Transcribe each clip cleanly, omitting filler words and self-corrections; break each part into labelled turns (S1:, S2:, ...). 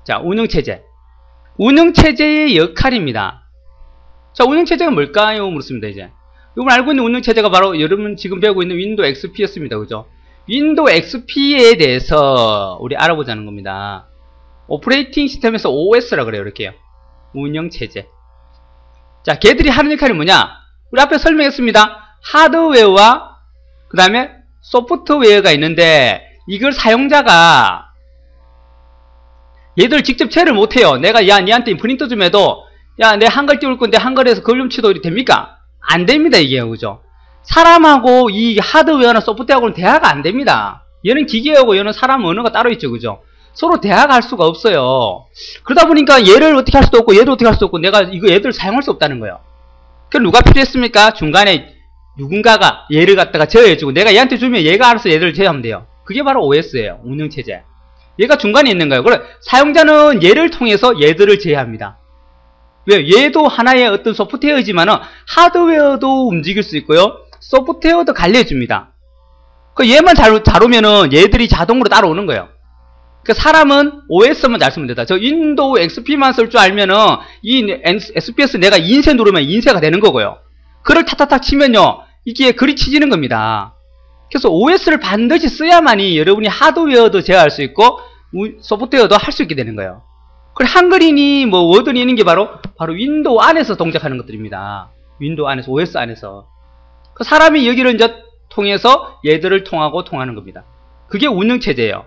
S1: 자, 운영체제. 운영체제의 역할입니다. 자, 운영체제가 뭘까요? 물었습니다, 이제. 여러분 알고 있는 운영체제가 바로 여러분 지금 배우고 있는 윈도우 XP였습니다. 그죠? 윈도우 XP에 대해서 우리 알아보자는 겁니다. 오퍼레이팅 시스템에서 OS라 그래요. 이렇게요. 운영체제. 자, 걔들이 하는 역할이 뭐냐? 우리 앞에 설명했습니다. 하드웨어와 그 다음에 소프트웨어가 있는데 이걸 사용자가 얘들 직접 제어를 못해요. 내가 야 니한테 프린터 좀 해도 야 내 한글 띄울 건데 한글에서 걸림치도 됩니까? 안 됩니다. 이게 그죠? 사람하고 이 하드웨어나 소프트웨어하고는 대화가 안 됩니다. 얘는 기계하고 얘는 사람 언어가 따로 있죠. 그죠? 서로 대화가 할 수가 없어요. 그러다 보니까 얘를 어떻게 할 수도 없고 얘를 어떻게 할 수도 없고 내가 이거 얘들 사용할 수 없다는 거예요. 그 누가 필요했습니까? 중간에 누군가가 얘를 갖다가 제어해주고 내가 얘한테 주면 얘가 알아서 얘를 제어하면 돼요. 그게 바로 OS예요. 운영체제. 얘가 중간에 있는 거예요. 그래 사용자는 얘를 통해서 얘들을 제어합니다. 왜? 얘도 하나의 어떤 소프트웨어지만은 하드웨어도 움직일 수 있고요. 소프트웨어도 관리해줍니다. 그 얘만 잘 오면은 얘들이 자동으로 따라오는 거예요. 그 사람은 OS만 잘 쓰면 된다. 저 윈도우 XP만 쓸 줄 알면은 이 SPS 내가 인쇄 누르면 인쇄가 되는 거고요. 글을 탁탁탁 치면요. 이게 글이 치지는 겁니다. 그래서 OS를 반드시 써야만이 여러분이 하드웨어도 제어할 수 있고 소프트웨어도 할 수 있게 되는 거예요. 그리고 한글이니 뭐 워드니 있는 게 바로 윈도우 안에서 동작하는 것들입니다. 윈도우 안에서 OS 안에서 그 사람이 여기를 이제 통해서 얘들을 통하는 겁니다. 그게 운영체제예요.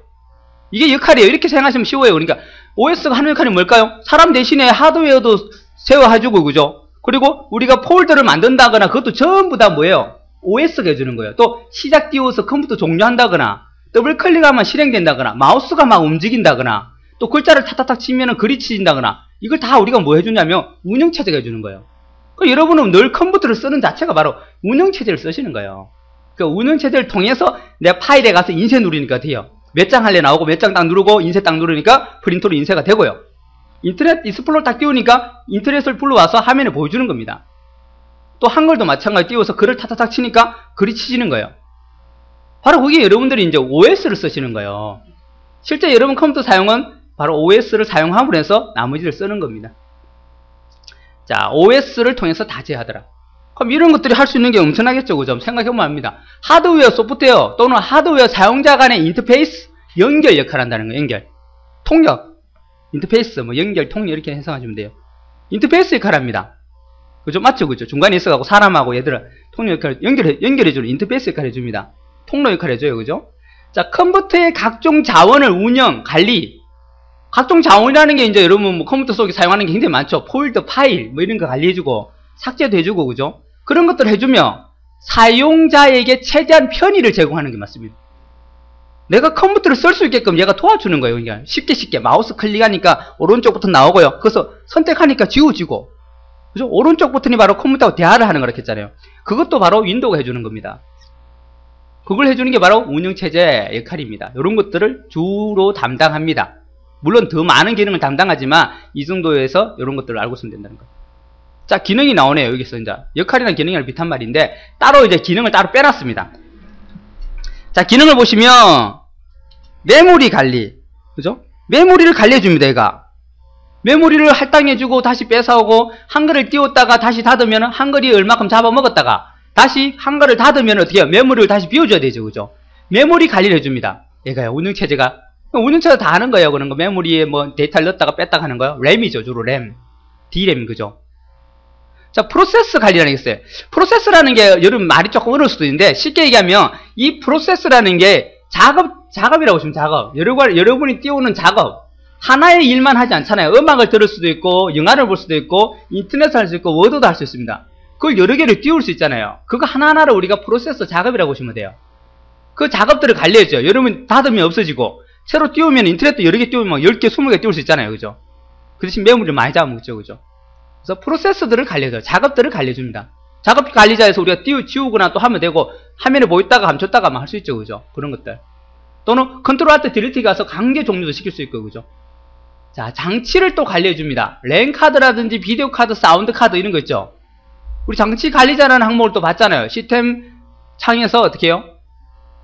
S1: 이게 역할이에요. 이렇게 생각하시면 쉬워요. 그러니까 OS가 하는 역할이 뭘까요? 사람 대신에 하드웨어도 제어해주고 그죠? 그리고 우리가 폴더를 만든다거나 그것도 전부 다 뭐예요? OS가 해주는 거예요. 또 시작 띄워서 컴퓨터 종료한다거나 더블 클릭하면 실행된다거나 마우스가 막 움직인다거나 또 글자를 탁탁탁 치면은 글이 치진다거나 이걸 다 우리가 뭐 해주냐면 운영체제가 해주는 거예요. 그러니까 여러분은 늘 컴퓨터를 쓰는 자체가 바로 운영체제를 쓰시는 거예요. 그 운영체제를 통해서 내 파일에 가서 인쇄 누르니까 돼요. 몇 장 할래 나오고 몇 장 딱 누르고 인쇄 딱 누르니까 프린터로 인쇄가 되고요. 인터넷 디스플레이를 딱 띄우니까 인터넷을 불러와서 화면에 보여주는 겁니다. 또 한글도 마찬가지로 띄워서 글을 탁탁탁 치니까 글이 치지는 거예요. 바로 그게 여러분들이 이제 OS를 쓰시는 거예요. 실제 여러분 컴퓨터 사용은 바로 OS를 사용함으로 해서 나머지를 쓰는 겁니다. 자, OS를 통해서 다 제어하더라. 그럼 이런 것들이 할 수 있는 게 엄청나겠죠. 그죠? 생각해보면 합니다. 하드웨어, 소프트웨어 또는 하드웨어 사용자 간의 인터페이스, 연결 역할을 한다는 거예요. 연결. 통역. 인터페이스, 뭐 연결, 통역 이렇게 해석하시면 돼요. 인터페이스 역할을 합니다. 그죠? 맞죠? 그죠? 중간에 있어가고 사람하고 얘들을 통역 역할을 연결해주는 인터페이스 역할을 해줍니다. 통로 역할을 해줘요. 그죠? 자, 컴퓨터의 각종 자원을 운영, 관리. 각종 자원이라는 게 이제 여러분 뭐 컴퓨터 속에 사용하는 게 굉장히 많죠. 폴더, 파일, 뭐 이런 거 관리해주고, 삭제도 해주고, 그죠? 그런 것들을 해주며, 사용자에게 최대한 편의를 제공하는 게 맞습니다. 내가 컴퓨터를 쓸 수 있게끔 얘가 도와주는 거예요. 그러니까 쉽게 마우스 클릭하니까 오른쪽 버튼 나오고요. 그래서 선택하니까 지워지고, 그죠? 오른쪽 버튼이 바로 컴퓨터하고 대화를 하는 거라고 했잖아요. 그것도 바로 윈도우가 해주는 겁니다. 그걸 해주는 게 바로 운영체제 역할입니다. 이런 것들을 주로 담당합니다. 물론 더 많은 기능을 담당하지만 이 정도에서 이런 것들을 알고 있으면 된다는 거예요. 자, 기능이 나오네요. 여기서 이제 역할이나 기능이랑 비슷한 말인데 따로 이제 기능을 따로 빼놨습니다. 자, 기능을 보시면 메모리 관리, 그죠? 메모리를 관리해줍니다. 얘가 메모리를 할당해주고 다시 뺏어오고 한글을 띄웠다가 다시 닫으면 한글이 얼마큼 잡아먹었다가 다시 한글을 닫으면 어떻게 해요? 메모리를 다시 비워줘야 되죠. 그죠? 메모리 관리를 해줍니다. 얘가요. 운영체제가 다 하는 거예요. 그런 거 메모리에 뭐 데이터를 넣었다가 뺐다가 하는 거예요. 램이죠. 주로 램. D램 그죠? 자, 프로세스 관리라는 게 있어요. 프로세스라는 게 여러분 말이 조금 어려울 수도 있는데 쉽게 얘기하면 이 프로세스라는 게 작업이라고 보시면 작업. 여러분이 띄우는 작업. 하나의 일만 하지 않잖아요. 음악을 들을 수도 있고 영화를 볼 수도 있고 인터넷을 할 수 있고 워드도 할 수 있습니다. 그걸 여러 개를 띄울 수 있잖아요. 그거 하나하나를 우리가 프로세서 작업이라고 보시면 돼요. 그 작업들을 관리해줘요. 여러분 닫으면 없어지고 새로 띄우면 인터넷도 여러 개 띄우면 10개, 20개 띄울 수 있잖아요. 그죠? 그 대신 메모리를 많이 잡아먹죠. 그죠? 그래서 프로세서들을 관리해줘요. 작업들을 관리해줍니다. 작업 관리자에서 우리가 지우거나 또 하면 되고 화면에 보였다가 감췄다가 할 수 있죠. 그죠? 그런 것들. 또는 컨트롤 알트 딜리트 가서 강제 종료도 시킬 수 있고 그죠? 자, 장치를 또 관리해줍니다. 랜 카드라든지 비디오 카드, 사운드 카드 이런 거 있죠? 우리 장치 관리자라는 항목을 또 봤잖아요. 시스템 창에서 어떻게 해요?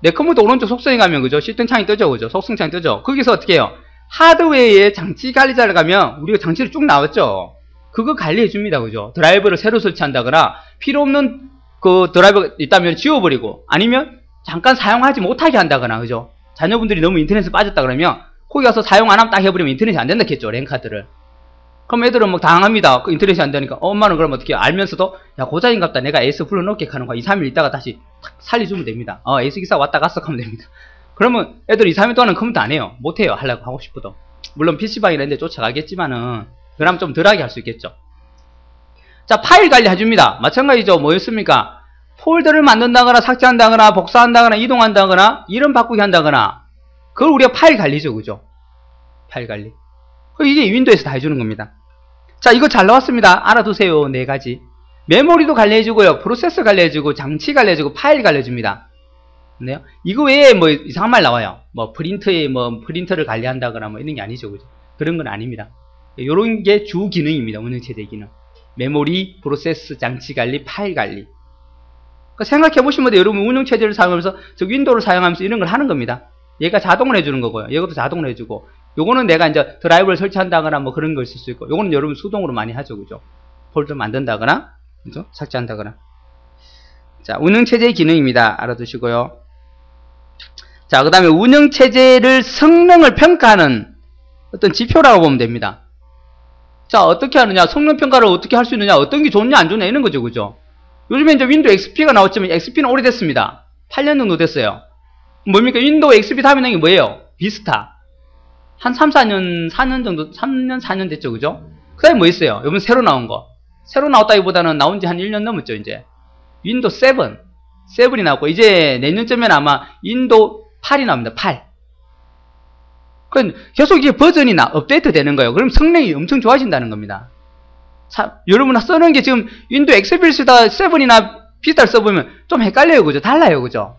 S1: 내 컴퓨터 오른쪽 속성에 가면 그죠? 시스템 창이 뜨죠. 그죠? 속성 창이 뜨죠? 거기서 어떻게 해요? 하드웨어에 장치 관리자를 가면 우리가 장치를 쭉 나왔죠. 그거 관리해 줍니다. 그죠? 드라이버를 새로 설치한다거나 필요 없는 그 드라이버가 있다면 지워버리고 아니면 잠깐 사용하지 못하게 한다거나 그죠? 자녀분들이 너무 인터넷에 빠졌다 그러면 거기 가서 사용 안 하면 딱 해버리면 인터넷이 안 된다 했죠. 랜카드를. 그럼 애들은 막 당황합니다. 그 인터넷이 안 되니까 엄마는 그럼 어떻게 알면서도 야 고장인갑다 내가 에이스 불러넣게 하는 거야. 2, 3일 있다가 다시 탁 살려주면 됩니다. 에이스 기사 왔다 갔어 하면 됩니다. 그러면 애들 2, 3일 동안은 컴퓨터 안 해요. 못해요. 하려고 하고 싶어도. 물론 PC방 이런 데 쫓아가겠지만은 그럼 좀 덜하게 할 수 있겠죠. 자, 파일 관리 해줍니다. 마찬가지죠. 뭐였습니까? 폴더를 만든다거나 삭제한다거나 복사한다거나 이동한다거나 이름 바꾸기 한다거나 그걸 우리가 파일 관리죠. 그죠? 파일 관리. 이게 윈도우에서 다 해주는 겁니다. 자, 이거 잘 나왔습니다. 알아두세요. 4가지. 메모리도 관리해주고요. 프로세서 관리해주고 장치 관리해주고 파일 관리해줍니다. 네요. 이거 외에 뭐 이상한 말 나와요. 뭐 프린터를 관리한다거나 뭐 이런 게 아니죠. 그죠? 그런 건 아닙니다. 요런 게 주 기능입니다. 운영체제 기능. 메모리, 프로세스, 장치 관리, 파일 관리. 그러니까 생각해보시면 여러분 운영체제를 사용하면서 저 윈도우를 사용하면서 이런 걸 하는 겁니다. 얘가 자동으로 해주는 거고요. 이것도 자동으로 해주고 요거는 내가 이제 드라이브를 설치한다거나 뭐 그런 걸 쓸 수 있고 요거는 여러분 수동으로 많이 하죠. 그죠? 폴더 만든다거나 그죠? 삭제한다거나. 자, 운영체제의 기능입니다. 알아두시고요. 자, 그 다음에 운영체제를 성능을 평가하는 어떤 지표라고 보면 됩니다. 자, 어떻게 하느냐? 성능 평가를 어떻게 할 수 있느냐? 어떤 게 좋냐, 안 좋냐? 이런 거죠. 그죠? 요즘에 이제 윈도우 XP가 나왔지만 XP는 오래됐습니다. 8년 정도 됐어요. 뭡니까? 윈도우 XP 다음에 나온 게 뭐예요? 비스타. 한 3, 4년, 4년 정도, 3년, 4년 됐죠. 그죠? 그 다음에 뭐 있어요? 요번 새로 나온 거. 새로 나왔다기보다는 나온 지 한 1년 넘었죠, 이제. 윈도우 7. 7이 나왔고, 이제 내년쯤엔 아마 윈도우 8이 나옵니다. 8. 그러니까 계속 이게 버전이 업데이트 되는 거예요. 그럼 성능이 엄청 좋아진다는 겁니다. 여러분 쓰는 게 지금 윈도우 XP를 쓰다 7이나 비스타를 써보면 좀 헷갈려요. 그죠? 달라요. 그죠?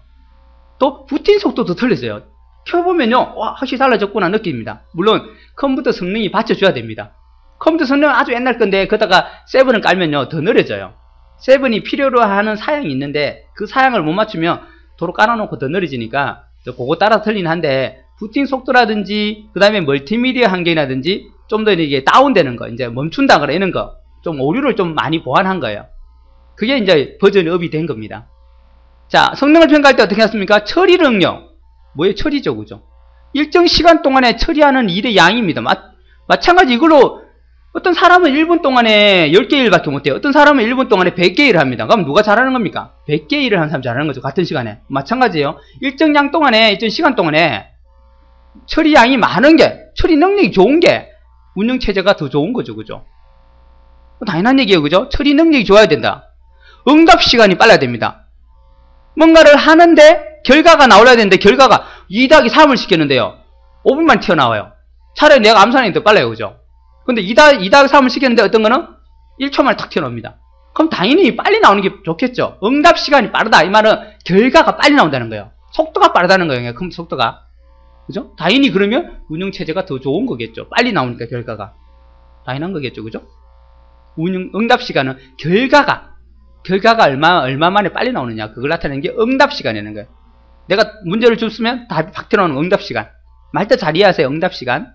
S1: 또 부팅 속도도 틀려져요. 켜보면요. 와, 확실히 달라졌구나 느낍니다. 물론 컴퓨터 성능이 받쳐줘야 됩니다. 컴퓨터 성능은 아주 옛날 건데 그러다가 7을 깔면요. 더 느려져요. 7이 필요로 하는 사양이 있는데 그 사양을 못 맞추면 도로 깔아놓고 더 느려지니까 그거 따라 틀리긴 한데 부팅 속도라든지 그 다음에 멀티미디어 환경이라든지 좀 더 이게 다운되는 거 이제 멈춘다거나 이런 거 좀 오류를 좀 많이 보완한 거예요. 그게 이제 버전이 업이 된 겁니다. 자, 성능을 평가할 때 어떻게 했습니까? 처리 능력. 뭐예요? 처리죠. 그죠? 일정 시간 동안에 처리하는 일의 양입니다. 마찬가지 이걸로 어떤 사람은 1분 동안에 10개 일밖에 못해요. 어떤 사람은 1분 동안에 100개 일을 합니다. 그럼 누가 잘하는 겁니까? 100개 일을 하는 사람이 잘하는 거죠. 같은 시간에. 마찬가지예요. 일정 양 동안에, 일정 시간 동안에 처리 양이 많은 게, 처리 능력이 좋은 게 운영체제가 더 좋은 거죠. 그죠? 당연한 얘기예요. 그죠? 처리 능력이 좋아야 된다. 응답 시간이 빨라야 됩니다. 뭔가를 하는데 결과가 나와야 되는데 결과가 2-3을 시켰는데요. 5분만 튀어나와요. 차라리 내가 암산이 더 빨라요. 그죠? 근데 2-3을 시켰는데 어떤 거는 1초만에 탁 튀어나옵니다. 그럼 당연히 빨리 나오는 게 좋겠죠. 응답 시간이 빠르다. 이 말은 결과가 빨리 나온다는 거예요. 속도가 빠르다는 거예요. 컴퓨터 속도가. 그죠? 당연히 그러면 운영체제가 더 좋은 거겠죠. 빨리 나오니까 결과가. 당연한 거겠죠. 그죠? 응답 시간은 결과가 얼마 만에 빨리 나오느냐. 그걸 나타내는 게 응답 시간이라는 거예요. 내가 문제를 줬으면 답이 팍 튀어나오는 응답 시간. 말뜻 잘 이해하세요. 응답 시간.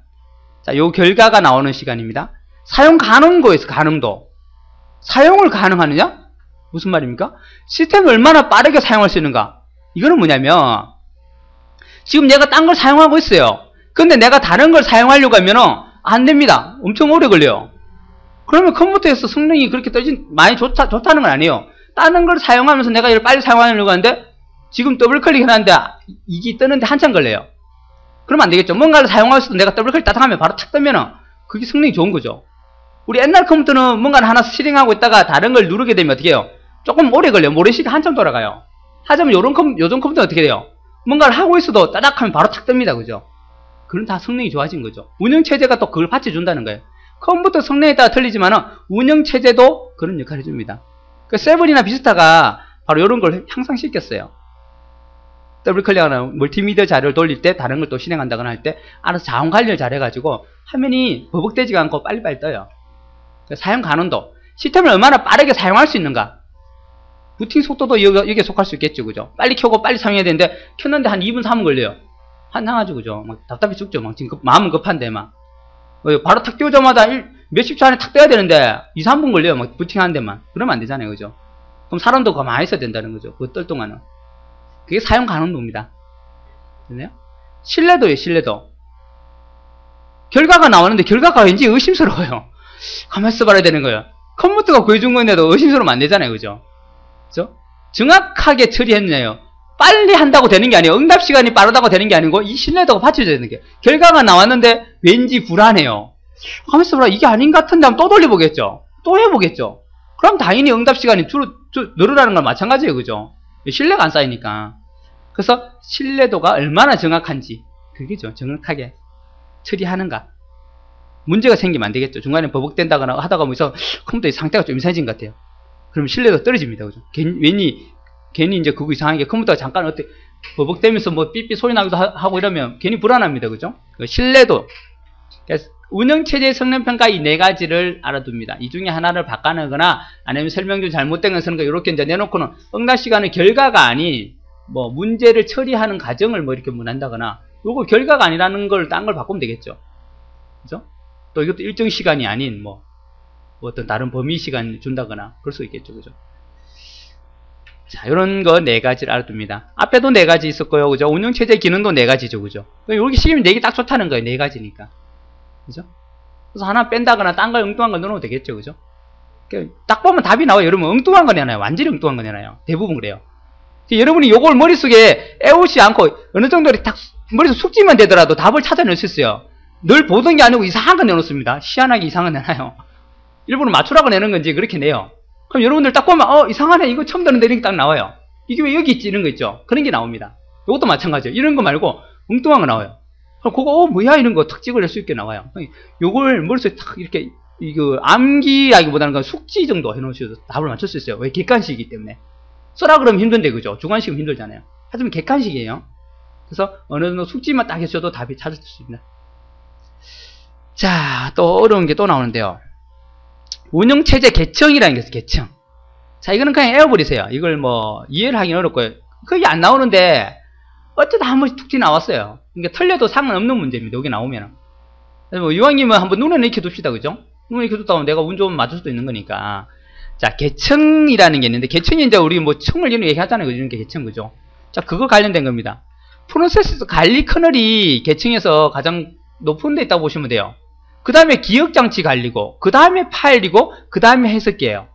S1: 자, 요 결과가 나오는 시간입니다. 사용 가능도에서 가능도. 사용을 가능하느냐? 무슨 말입니까? 시스템을 얼마나 빠르게 사용할 수 있는가? 이거는 뭐냐면 지금 내가 딴 걸 사용하고 있어요. 근데 내가 다른 걸 사용하려고 하면은 안 됩니다. 엄청 오래 걸려요. 그러면 컴퓨터에서 성능이 그렇게 많이 좋다는 건 아니에요. 다른 걸 사용하면서 내가 이걸 빨리 사용하려고 하는데 지금 더블 클릭 해놨는데 이게 뜨는데 한참 걸려요. 그러면 안 되겠죠. 뭔가를 사용할 때도 내가 더블 클릭 따닥 하면 바로 탁 뜨면은 그게 성능이 좋은 거죠. 우리 옛날 컴퓨터는 뭔가를 하나 실행하고 있다가 다른 걸 누르게 되면 어떻게 해요? 조금 오래 걸려요. 모래시계 한참 돌아가요. 하지만 요즘 컴퓨터는 어떻게 돼요? 뭔가를 하고 있어도 따닥 하면 바로 탁 뜹니다. 그죠? 그건 다 성능이 좋아진 거죠. 운영체제가 또 그걸 받쳐준다는 거예요. 컴퓨터 성능에 따라 틀리지만 운영체제도 그런 역할을 해줍니다. 그 세븐이나 비스타가 바로 이런 걸 향상시켰어요. 더블 클릭하거나 멀티미디어 자료를 돌릴 때 다른 걸 또 실행한다거나 할 때 알아서 자원 관리를 잘해가지고 화면이 버벅대지가 않고 빨리빨리 떠요. 사용 가능도. 시스템을 얼마나 빠르게 사용할 수 있는가. 부팅 속도도 여기에 속할 수 있겠죠. 그죠? 빨리 켜고 빨리 사용해야 되는데 켰는데 한 2분, 3분 걸려요. 환장하죠, 그죠? 막 답답해 죽죠. 막 지금 마음은 급한데 막. 바로 탁 띄우자마자 몇십 초 안에 탁 떼야 되는데 2, 3분 걸려요. 막 부팅하는 데만. 그러면 안 되잖아요, 그죠? 그럼 사람도 가만히 있어야 된다는 거죠. 그 뜰 동안은. 그게 사용 가능도입니다. 됐나요? 신뢰도예요, 신뢰도. 결과가 나오는데 결과가 왠지 의심스러워요. 가만히 있어봐야 되는 거예요. 컴퓨터가 구해준 건데도 의심스러우면 안 되잖아요, 그죠? 그죠? 정확하게 처리했네요. 빨리 한다고 되는 게 아니에요. 응답 시간이 빠르다고 되는 게 아니고 이 신뢰도가 받쳐져야 되는 게. 결과가 나왔는데 왠지 불안해요. 가만히 있어봐라. 이게 아닌 것 같은데 하면 또 돌려보겠죠. 또 해보겠죠. 그럼 당연히 응답 시간이 늘어나는 건 마찬가지예요, 그죠? 신뢰가 안 쌓이니까. 그래서 신뢰도가 얼마나 정확한지 그게죠. 정확하게 처리하는가. 문제가 생기면 안 되겠죠. 중간에 버벅댄다거나 하다가 뭐서 컴퓨터의 상태가 좀 이상해진 것 같아요. 그럼 신뢰도가 떨어집니다, 그죠? 괜히 이제 그거 이상하게 컴퓨터가 잠깐 어떻게 버벅대면서 뭐 삐삐 소리 나기도 하고 이러면 괜히 불안합니다, 그죠? 신뢰도. 운영체제의 성능평가 이 네 가지를 알아둡니다. 이 중에 하나를 바꿔내거나 아니면 설명 중 잘못된 걸 쓰는 거 이렇게 이제 내놓고는 응답 시간의 결과가 아닌 뭐 문제를 처리하는 과정을 뭐 이렇게 문한다거나 요거 결과가 아니라는 걸 딴 걸 바꾸면 되겠죠. 그죠? 또 이것도 일정 시간이 아닌 뭐 어떤 다른 범위 시간 준다거나 그럴 수 있겠죠. 그죠? 자, 요런 거 네 가지를 알아둡니다. 앞에도 네 가지 있었고요. 그죠? 운영체제 기능도 네 가지죠. 그죠? 여기 시키면 네 개 딱 좋다는 거예요. 네 가지니까. 그죠? 그래서 하나 뺀다거나 딴 거 엉뚱한 거 넣어도 되겠죠. 그죠? 딱 보면 답이 나와요. 여러분 엉뚱한 거 내놔요. 완전히 엉뚱한 거 내놔요. 대부분 그래요. 여러분이 요걸 머릿속에 애우지 않고 어느 정도 딱 머릿속 숙지만 되더라도 답을 찾아낼 수 있어요. 늘 보던 게 아니고 이상한 거 내놓습니다. 희한하게 이상한 거 내놔요. 일부러 맞추라고 내는 건지 그렇게 내요. 그럼 여러분들 딱 보면 이상하네. 이거 처음 듣는데 이런 게 딱 나와요. 이게 왜 여기 있지? 이런 거 있죠. 그런 게 나옵니다. 이것도 마찬가지예요. 이런 거 말고 엉뚱한 거 나와요. 그럼 그거 뭐야 이런 거 탁 찍어낼 수 있게 나와요. 요걸 머릿속에 탁 이렇게 이거 암기하기보다는 그냥 숙지 정도 해놓으셔도 답을 맞출 수 있어요. 왜? 객관식이기 때문에. 써라 그러면 힘든데 그죠? 주관식은 힘들잖아요. 하지만 객관식이에요. 그래서 어느 정도 숙지만 딱 해줘도 답이 찾을 수 있습니다. 자, 또 어려운 게 또 나오는데요. 운영체제 계층이라는 게 있어요. 계층. 자, 이거는 그냥 애워버리세요. 이걸 뭐 이해를 하긴 어렵고요. 그게 안 나오는데 어쩌다 한 번씩 툭 나왔어요. 그러니까 틀려도 상관없는 문제입니다. 여기 나오면. 뭐 이왕이면 한번 눈에 익혀둡시다. 그죠? 눈에 익혀뒀다고 내가 운 좋으면 맞을 수도 있는 거니까. 자, 계층이라는 게 있는데, 계층이 이제 우리 뭐 층을 이런 얘기하잖아요. 그죠? 계층, 그죠? 자, 그거 관련된 겁니다. 프로세스 관리 커널이 계층에서 가장 높은 데 있다고 보시면 돼요. 그 다음에 기억장치 관리고, 그 다음에 파일이고, 그 다음에 해석기예요.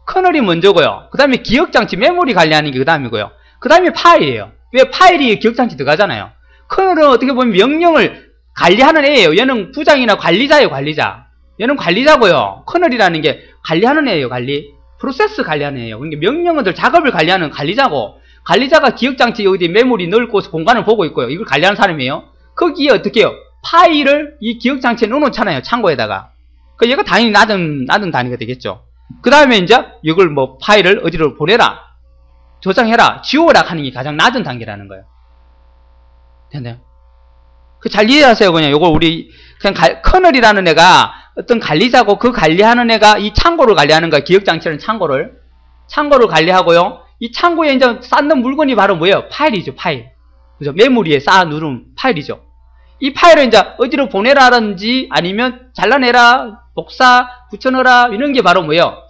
S1: 커널이 먼저고요. 그 다음에 기억장치, 메모리 관리하는 게 그 다음이고요. 그 다음에 파일이에요. 왜? 파일이 기억장치 들어가잖아요. 커널은 어떻게 보면 명령을 관리하는 애예요. 얘는 부장이나 관리자예요, 관리자. 얘는 관리자고요. 커널이라는 게 관리하는 애예요, 관리. 프로세스 관리하는 애예요. 그러니까 명령어들 작업을 관리하는 관리자고, 관리자가 기억장치 어디 메모리 넓고 공간을 보고 있고요. 이걸 관리하는 사람이에요. 거기에 어떻게 해요? 파일을 이 기억장치에 넣어놓잖아요, 창고에다가. 그 얘가 당연히 낮은 단위가 되겠죠. 그 다음에 이제 이걸 뭐 파일을 어디로 보내라, 저장해라, 지워라 하는 게 가장 낮은 단계라는 거예요. 됐나요? 잘 이해하세요. 그냥 요걸 우리 그냥 커널이라는 애가 어떤 관리자고, 그 관리하는 애가 이 창고를 관리하는 거야. 기억장치라는 창고를 관리하고요. 이 창고에 이제 쌓는 물건이 바로 뭐예요? 파일이죠, 파일. 그죠? 메모리에 쌓아 누른 파일이죠. 이 파일을 이제 어디로 보내라든지 아니면 잘라내라, 복사, 붙여넣어라, 이런 게 바로 뭐예요?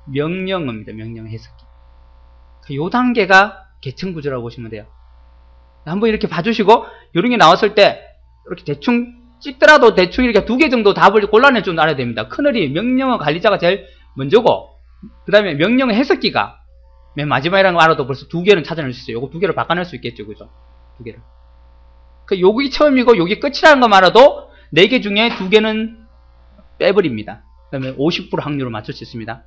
S1: 명령어입니다. 명령 해석기. 요 단계가 계층 구조라고 보시면 돼요. 한번 이렇게 봐주시고, 이런 게 나왔을 때, 이렇게 대충 찍더라도 대충 이렇게 2개 정도 답을 골라낼 줄 알아야 됩니다. 커널이 명령어 관리자가 제일 먼저고, 그 다음에 명령어 해석기가 맨 마지막이라는 거 알아도 벌써 2개는 찾아낼 수 있어요. 요거 2개를 바꿔낼 수 있겠죠. 그죠? 2개를. 여기 처음이고, 여기 끝이라는 것만 알아도 4개 중에 2개는 빼버립니다. 그 다음에 50% 확률로 맞출 수 있습니다.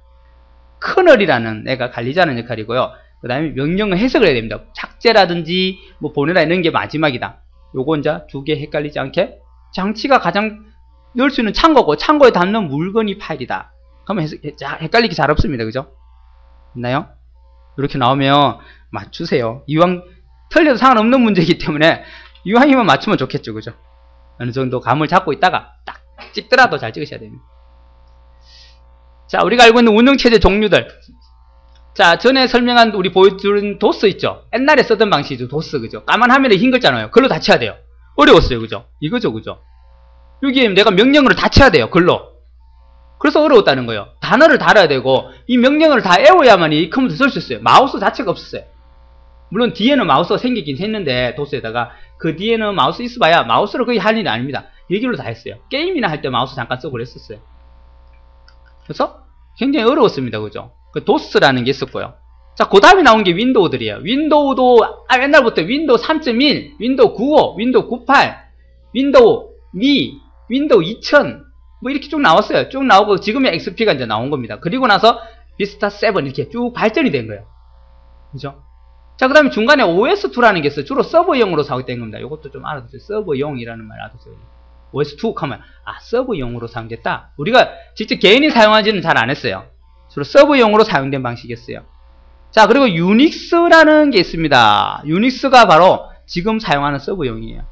S1: 커널이라는 애가 관리자는 역할이고요. 그 다음에 명령어 해석을 해야 됩니다. 삭제라든지 뭐 보내라 이런 게 마지막이다. 요거 이제 2개 헷갈리지 않게, 장치가 가장 넣을 수 있는 창고고, 창고에 담는 물건이 파일이다. 그러면 헷갈리기 잘 없습니다. 그죠? 있나요? 이렇게 나오면 맞추세요. 이왕 틀려도 상관없는 문제이기 때문에 이왕이면 맞추면 좋겠죠. 그죠? 어느 정도 감을 잡고 있다가 딱 찍더라도 잘 찍으셔야 됩니다. 자, 우리가 알고 있는 운영체제 종류들. 자, 전에 설명한 우리 보여준 도스 있죠? 옛날에 쓰던 방식이죠. 도스, 그죠? 까만 화면에 흰 글자잖아요. 글로 다 쳐야 돼요. 어려웠어요. 그죠? 이거죠. 그죠? 여기에 내가 명령어를 다 쳐야 돼요. 글로. 그래서 어려웠다는 거예요. 단어를 달아야 되고, 이 명령어를 다 외워야만 이 컴퓨터 쓸 수 있어요. 마우스 자체가 없었어요. 물론 뒤에는 마우스가 생기긴 했는데, 도스에다가, 그 뒤에는 마우스 있어봐야 마우스로 거의 할 일이 아닙니다. 여기로 다 했어요. 게임이나 할 때 마우스 잠깐 쓰고 그랬었어요. 그래서 굉장히 어려웠습니다. 그죠? 그 도스라는 게 있었고요. 자, 그 다음에 나온 게 윈도우들이에요. 윈도우도, 옛날부터 윈도우 3.1, 윈도우 95, 윈도우 98, 윈도우 미, 윈도우 2000, 뭐 이렇게 쭉 나왔어요. 쭉 나오고 지금의 XP가 이제 나온 겁니다. 그리고 나서 비스타 7 이렇게 쭉 발전이 된 거예요. 그죠? 자, 그 다음에 중간에 OS2라는 게 있어요. 주로 서버용으로 사용된 겁니다. 이것도 좀 알아두세요. 서버용이라는 말 알아두세요. OS2 하면, 서버용으로 사용됐다. 우리가 직접 개인이 사용하지는 잘 안 했어요. 주로 서버용으로 사용된 방식이었어요. 자, 그리고 유닉스라는 게 있습니다. 유닉스가 바로 지금 사용하는 서버용이에요.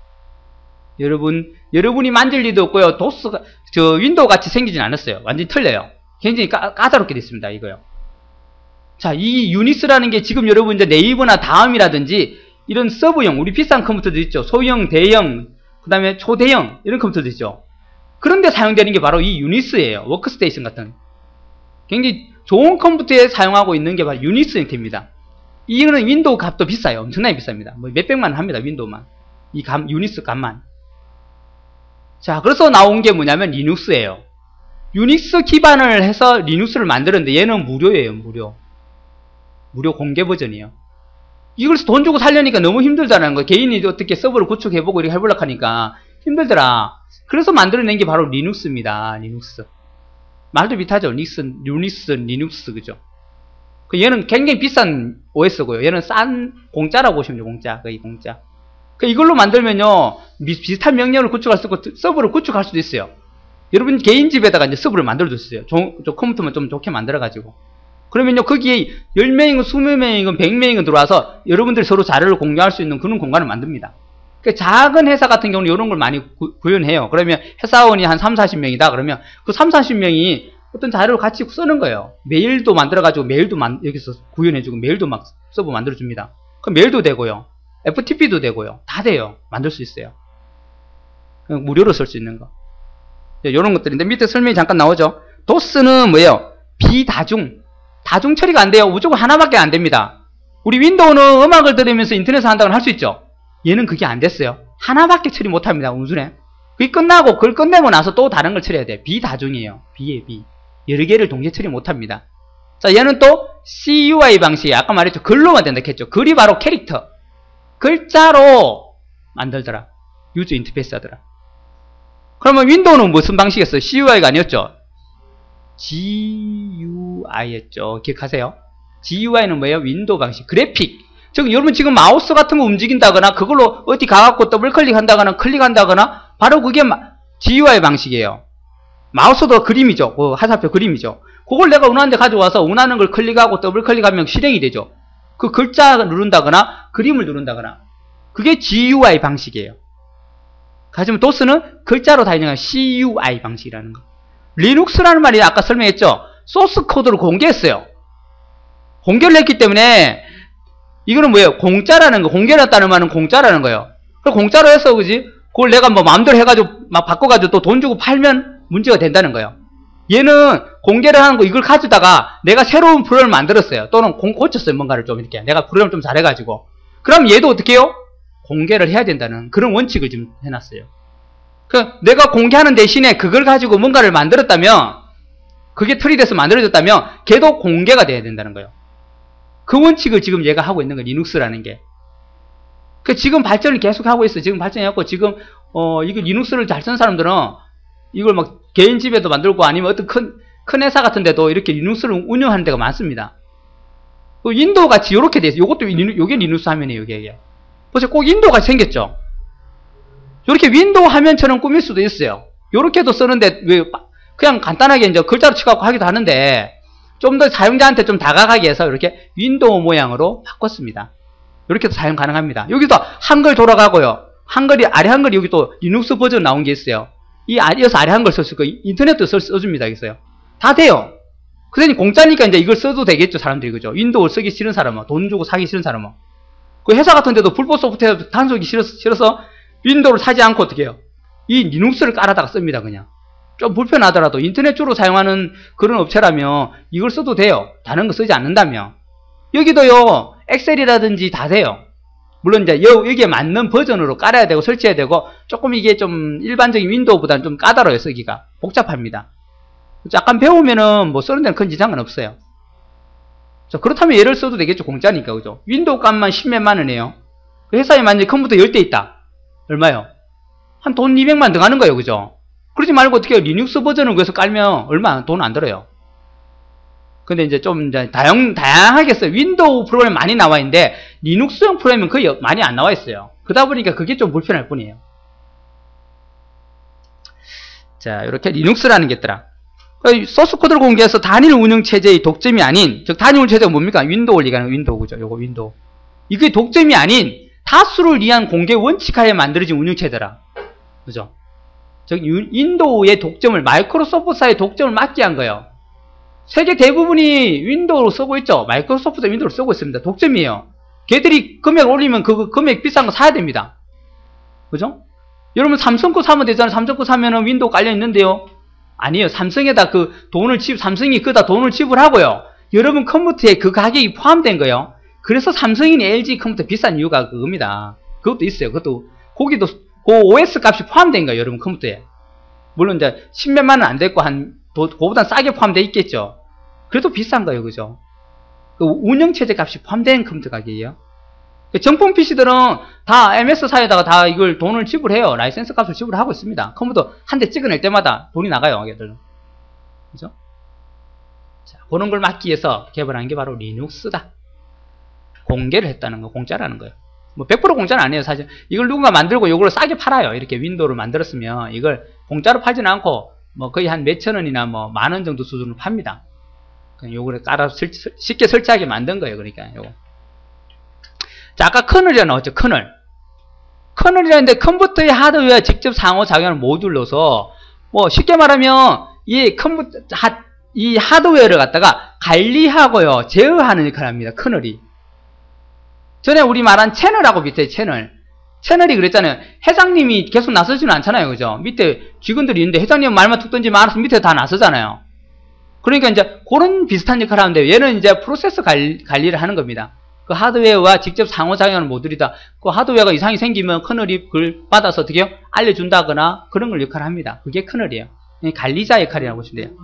S1: 여러분이 만질 리도 없고요. 도스가, 윈도우 같이 생기진 않았어요. 완전히 틀려요. 굉장히 까다롭게 됐습니다. 이거요. 자, 이 유닉스라는 게 지금 여러분 이제 네이버나 다음이라든지 이런 서브용, 우리 비싼 컴퓨터도 있죠. 소형, 대형, 그 다음에 초대형, 이런 컴퓨터도 있죠. 그런데 사용되는 게 바로 이 유닉스예요. 워크스테이션 같은. 굉장히 좋은 컴퓨터에 사용하고 있는 게 바로 유닉스 형태입니다. 이거는 윈도우 값도 비싸요. 엄청나게 비쌉니다. 뭐 몇백만 원 합니다. 윈도우만. 이 유닉스 값만. 자, 그래서 나온 게 뭐냐면 리눅스예요. 유닉스 기반을 해서 리눅스를 만들었는데 얘는 무료예요. 무료 공개 버전이에요. 이걸 돈 주고 살려니까 너무 힘들다는 거예요. 개인이 어떻게 서버를 구축해보고 이렇게 해보려고 하니까 힘들더라. 그래서 만들어낸 게 바로 리눅스입니다. 리눅스. 말도 비슷하죠. 유닉스, 리눅스, 그죠? 얘는 굉장히 비싼 OS고요. 얘는 싼 공짜라고 보시면 돼요. 공짜. 거의 공짜. 이걸로 만들면요, 비슷한 명령을 구축할 수 있고, 서버를 구축할 수도 있어요. 여러분 개인 집에다가 이제 서버를 만들어줬어요. 컴퓨터만 좀 좋게 만들어가지고. 그러면요, 거기에 10명이건 20명이건 100명이건 들어와서 여러분들이 서로 자료를 공유할 수 있는 그런 공간을 만듭니다. 작은 회사 같은 경우는 이런 걸 많이 구현해요. 그러면 회사원이 한 3, 40명이다. 그러면 그 3, 40명이 어떤 자료를 같이 쓰는 거예요. 메일도 만들어가지고 메일도 여기서 구현해주고 메일도 막 서버 만들어줍니다. 그럼 메일도 되고요. FTP도 되고요. 다 돼요. 만들 수 있어요. 무료로 쓸 수 있는 거. 이런 것들인데 밑에 설명이 잠깐 나오죠. 도스는 뭐예요? 비다중. 다중 처리가 안 돼요. 무조건 하나밖에 안 됩니다. 우리 윈도우는 음악을 들으면서 인터넷을 한다고 할 수 있죠. 얘는 그게 안 됐어요. 하나밖에 처리 못 합니다. 운순에. 그게 끝나고 그걸 끝내고 나서 또 다른 걸 처리해야 돼요. 비다중이에요. B에 B. 여러 개를 동시에 처리 못 합니다. 자, 얘는 또 CUI 방식이에요. 아까 말했죠. 글로만 된다 했죠. 글이 바로 캐릭터. 글자로 만들더라. 유저 인터페이스 하더라. 그러면 윈도우는 무슨 방식이었어요? CUI가 아니었죠? GUI였죠. 기억하세요? GUI는 뭐예요? 윈도우 방식. 그래픽. 즉, 여러분 지금 마우스 같은 거 움직인다거나, 그걸로 어디 가갖고 더블 클릭한다거나, 클릭한다거나, 바로 그게 GUI 방식이에요. 마우스도 그림이죠. 그 화살표 그림이죠. 그걸 내가 원하는 데 가져와서 원하는 걸 클릭하고 더블 클릭하면 실행이 되죠. 그 글자를 누른다거나, 그림을 누른다거나. 그게 GUI 방식이에요. 하지만 도스는 글자로 다 있는 CUI 방식이라는 거. 리눅스라는 말이 아까 설명했죠. 소스 코드를 공개했어요. 공개를 했기 때문에 이거는 뭐예요? 공짜라는 거. 공개를 했다는 말은 공짜라는 거예요. 그럼 공짜로 해서 그지? 그걸 내가 뭐 마음대로 해가지고 막 바꿔가지고 또 돈 주고 팔면 문제가 된다는 거예요. 얘는 공개를 하는 거 이걸 가져다가 내가 새로운 프로그램을 만들었어요. 또는 고쳤어요. 뭔가를 좀 이렇게. 내가 프로그램을 좀 잘해가지고. 그럼 얘도 어떻게 해요? 공개를 해야 된다는 그런 원칙을 좀 해놨어요. 내가 공개하는 대신에 그걸 가지고 뭔가를 만들었다면, 그게 틀이 돼서 만들어졌다면 걔도 공개가 돼야 된다는 거예요. 그 원칙을 지금 얘가 하고 있는 거예요. 리눅스라는 게. 지금 발전을 계속 하고 있어요. 지금 발전해갖고 지금 이거 리눅스를 잘 쓰는 사람들은 이걸 막 개인 집에도 만들고 아니면 어떤 큰 회사 같은 데도 이렇게 리눅스를 운영하는 데가 많습니다. 윈도우 같이 이렇게 돼 있어요. 요게 리눅스 화면이에요. 이게. 보세요. 꼭 윈도우가 생겼죠. 이렇게 윈도우 화면처럼 꾸밀 수도 있어요. 이렇게도 쓰는데 왜 그냥 간단하게 이제 글자로 쳐갖고 하기도 하는데 좀 더 사용자한테 좀 다가가게 해서 이렇게 윈도우 모양으로 바꿨습니다. 이렇게도 사용 가능합니다. 여기도 한글 돌아가고요. 한글이 아래 한글이 여기 또 리눅스 버전 나온 게 있어요. 이어서 아래 한글 쓸 수 있고 인터넷도 써줍니다. 있어요. 다 돼요. 그러니 공짜니까 이제 이걸 써도 되겠죠, 사람들이. 그죠? 윈도우를 쓰기 싫은 사람은, 돈 주고 사기 싫은 사람은. 그 회사 같은 데도 불법 소프트웨어 단속이 싫어서 윈도우를 사지 않고 어떻게 해요? 이 리눅스를 깔아다가 씁니다, 그냥. 좀 불편하더라도 인터넷 주로 사용하는 그런 업체라면 이걸 써도 돼요. 다른 거 쓰지 않는다면. 여기도요, 엑셀이라든지 다 돼요. 물론 이제 여기에 맞는 버전으로 깔아야 되고 설치해야 되고 조금 이게 좀 일반적인 윈도우보다는 좀 까다로워요, 쓰기가. 복잡합니다. 약간 배우면은 뭐 쓰는 데는 큰 지장은 없어요. 자, 그렇다면 얘를 써도 되겠죠, 공짜니까. 그죠? 윈도우 값만 10몇만 원이에요. 그 회사에 만약에 컴퓨터 10대 있다. 얼마요? 한 돈 200만 더 가는 거예요, 그죠? 그러지 말고 어떻게 해요? 리눅스 버전을 위해서 깔면 얼마 돈 안 들어요. 근데 이제 좀 이제 다양하게 써요. 윈도우 프로그램 많이 나와 있는데 리눅스형 프로그램은 거의 많이 안 나와 있어요. 그러다 보니까 그게 좀 불편할 뿐이에요. 자, 이렇게 리눅스라는 게 있더라. 소스 코드를 공개해서 단일 운영 체제의 독점이 아닌, 즉 단일 운영 체제가 뭡니까? 윈도우를 얘기하는 윈도우, 그죠? 요거 윈도우. 이게 독점이 아닌 다수를 위한 공개 원칙하에 만들어진 운영 체제라. 그죠? 즉 윈도우의 독점을, 마이크로소프트사의 독점을 막게 한 거예요. 세계 대부분이 윈도우를 쓰고 있죠. 마이크로소프트 윈도우를 쓰고 있습니다. 독점이에요. 걔들이 금액 올리면 그 금액 비싼 거 사야 됩니다. 그죠? 여러분 삼성 거 사면 되잖아요. 삼성 거 사면은 윈도우 깔려 있는데요. 아니에요. 삼성에다 그 돈을 삼성이 그다 돈을 지불하고요. 여러분 컴퓨터에 그 가격이 포함된 거예요. 그래서 삼성이나 LG 컴퓨터 비싼 이유가 그겁니다. 그것도 있어요. 거기도 그 OS 값이 포함된 거예요. 여러분 컴퓨터에. 물론 이제 10몇만 원 안 됐고 그거보단 싸게 포함되어 있겠죠. 그래도 비싼 거예요. 그죠? 그 운영체제 값이 포함된 컴퓨터 가격이에요. 정품 PC들은 다 MS사에다가 다 이걸 돈을 지불해요. 라이센스 값을 지불하고 있습니다. 컴퓨터 한 대 찍어낼 때마다 돈이 나가요. 얘들은. 그죠? 자, 그런 걸 막기 위해서 개발한 게 바로 리눅스다. 공개를 했다는 거, 공짜라는 거예요. 뭐 100% 공짜는 아니에요. 사실 이걸 누군가 만들고 이걸 싸게 팔아요. 이렇게 윈도우를 만들었으면 이걸 공짜로 팔지는 않고 뭐 거의 한 몇천 원이나 뭐 만 원 정도 수준으로 팝니다. 그냥 요거를 깔아서 쉽게 설치하게 만든 거예요. 그러니까 요거. 자, 아까 커널이라 나왔죠. 커널이라는데 컴퓨터의 하드웨어에 직접 상호작용하는 모듈로서 뭐 쉽게 말하면 이 하드웨어를 갖다가 관리하고요, 제어하는 역할을 합니다. 커널이. 전에 우리 말한 채널하고 비슷해요. 채널이 그랬잖아요. 회장님이 계속 나서지는 않잖아요. 그죠? 밑에 직원들이 있는데 회장님 말만 툭 던지면 알아서 밑에 다 나서잖아요. 그러니까 이제 그런 비슷한 역할을 하는데 얘는 이제 프로세스 관리를 하는 겁니다. 그 하드웨어와 직접 상호작용하는 모듈이다. 그 하드웨어가 이상이 생기면 커널이 그걸 받아서 어떻게 해요? 알려준다거나 그런 걸 역할을 합니다. 그게 커널이에요. 관리자 역할이라고 보시면 돼요.